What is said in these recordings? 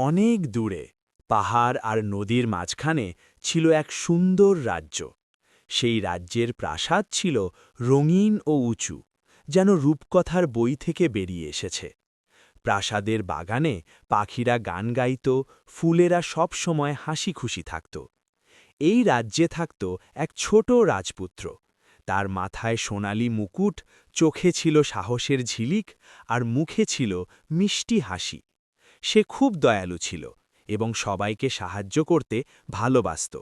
অনেক দূরে পাহাড় আর নদীর মাঝখানে ছিল এক সুন্দর রাজ্য। সেই রাজ্যের প্রাসাদ ছিল রঙিন ও উঁচু, যেন রূপকথার বই থেকে বেরিয়ে এসেছে। প্রাসাদের বাগানে পাখিরা গান গাইত, ফুলেরা সব সময় হাসি খুশি থাকত। এই রাজ্যে থাকত এক ছোট রাজপুত্র। তার মাথায় সোনালি মুকুট, চোখে ছিল সাহসের ঝিলিক, আর মুখে ছিল মিষ্টি হাসি। সে খুব দয়ালু ছিল এবং সবাইকে সাহায্য করতে ভালোবাসত।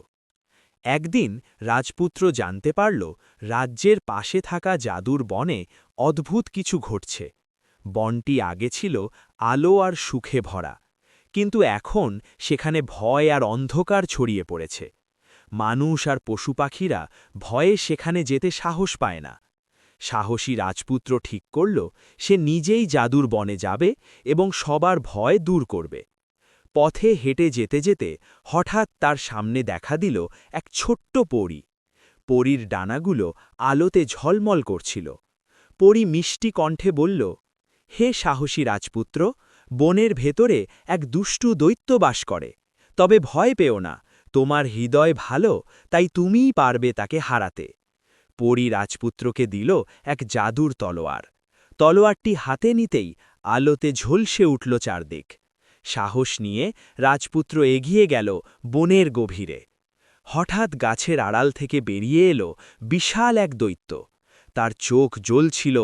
একদিন রাজপুত্র জানতে পারল রাজ্যের পাশে থাকা জাদুর বনে অদ্ভুত কিছু ঘটছে। বনটি আগে ছিল আলো আর সুখে ভরা, কিন্তু এখন সেখানে ভয় আর অন্ধকার ছড়িয়ে পড়েছে। মানুষ আর পশু পাখিরা ভয়ে সেখানে যেতে সাহস পায় না। সাহসী রাজপুত্র ঠিক করল সে নিজেই জাদুর বনে যাবে এবং সবার ভয় দূর করবে। পথে হেঁটে যেতে যেতে হঠাৎ তার সামনে দেখা দিল এক ছোট্ট পরী। পরীর ডানাগুলো আলোতে ঝলমল করছিল। পরী মিষ্টি কণ্ঠে বলল, হে সাহসী রাজপুত্র, বনের ভেতরে এক দুষ্টু দৈত্য বাস করে, তবে ভয় পেও না, তোমার হৃদয় ভালো, তাই তুমিই পারবে তাকে হারাতে। পরী রাজপুত্রকে দিল এক জাদুর তলোয়ার। তলোয়ারটি হাতে নিতেই আলোতে ঝলসে উঠল চারদিক। সাহস নিয়ে রাজপুত্র এগিয়ে গেল বনের গভীরে। হঠাৎ গাছের আড়াল থেকে বেরিয়ে এলো বিশাল এক দৈত্য। তার চোখ জ্বলছিল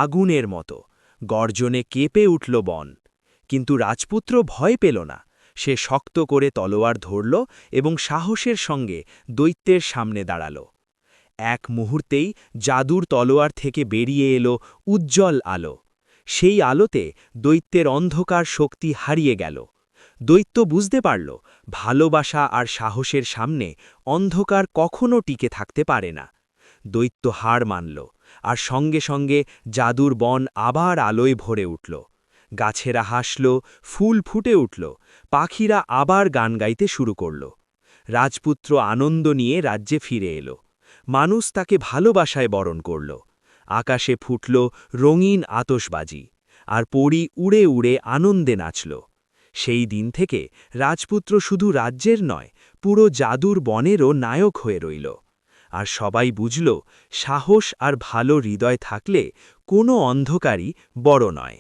আগুনের মতো, গর্জনে কেঁপে উঠল বন। কিন্তু রাজপুত্র ভয় পেল না। সে শক্ত করে তলোয়ার ধরল এবং সাহসের সঙ্গে দৈত্যের সামনে দাঁড়াল। এক মুহূর্তেই জাদুর তলোয়ার থেকে বেরিয়ে এলো উজ্জ্বল আলো। সেই আলোতে দৈত্যের অন্ধকার শক্তি হারিয়ে গেল। দৈত্য বুঝতে পারল ভালোবাসা আর সাহসের সামনে অন্ধকার কখনো টিকে থাকতে পারে না। দৈত্য হার মানল, আর সঙ্গে সঙ্গে জাদুর বন আবার আলোয় ভরে উঠল। গাছেরা হাসল, ফুল ফুটে উঠল, পাখিরা আবার গান গাইতে শুরু করল। রাজপুত্র আনন্দ নিয়ে রাজ্যে ফিরে এলো। মানুষ তাকে ভালোবাসায় বরণ করল। আকাশে ফুটল রঙিন আতশবাজি, আর পরী উড়ে উড়ে আনন্দে নাচল। সেই দিন থেকে রাজপুত্র শুধু রাজ্যের নয়, পুরো জাদুর বনেরও নায়ক হয়ে রইল। আর সবাই বুঝল, সাহস আর ভালো হৃদয় থাকলে কোনো অন্ধকারই বড় নয়।